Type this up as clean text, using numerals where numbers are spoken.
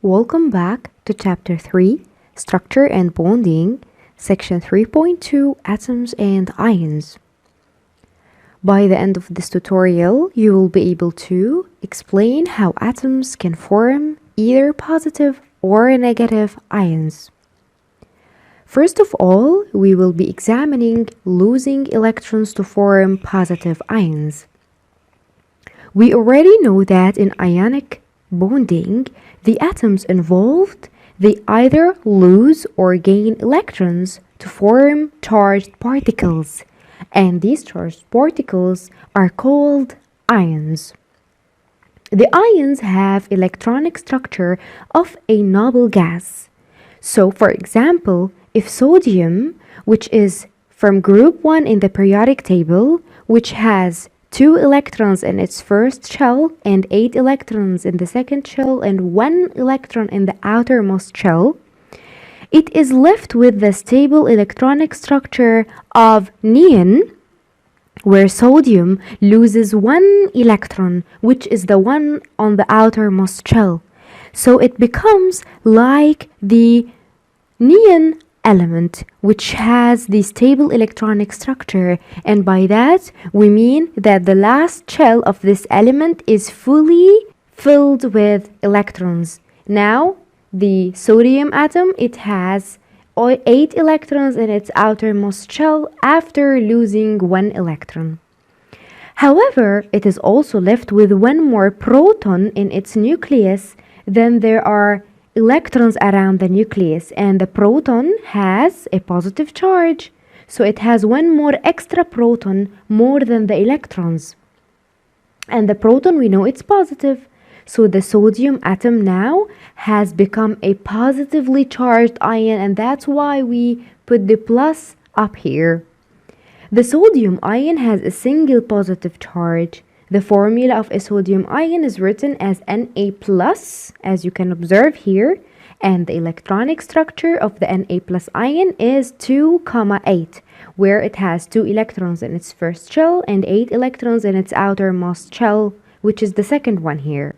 Welcome back to Chapter 3, Structure and Bonding, Section 3.2, Atoms and Ions. By the end of this tutorial, you will be able to explain how atoms can form either positive or negative ions. First of all, we will be examining losing electrons to form positive ions. We already know that in ionic bonding, the atoms involved, they either lose or gain electrons to form charged particles, and these charged particles are called ions. The ions have electronic structure of a noble gas. So, for example, if sodium, which is from group 1 in the periodic table, which has 2 electrons in its first shell and 8 electrons in the second shell and 1 electron in the outermost shell, it is left with the stable electronic structure of neon, where sodium loses 1 electron, which is the one on the outermost shell. So it becomes like the neon element, which has the stable electronic structure, and by that we mean that the last shell of this element is fully filled with electrons. Now the sodium atom, it has 8 electrons in its outermost shell after losing 1 electron. However, it is also left with 1 more proton in its nucleus than there are electrons around the nucleus, and the proton has a positive charge, so it has 1 more extra proton more than the electrons, and the proton, we know it's positive, so the sodium atom now has become a positively charged ion, and that's why we put the plus up here. The sodium ion has a single positive charge. The formula of a sodium ion is written as Na+, as you can observe here, and the electronic structure of the Na+ ion is 2, 8, where it has 2 electrons in its first shell and 8 electrons in its outermost shell, which is the second one here.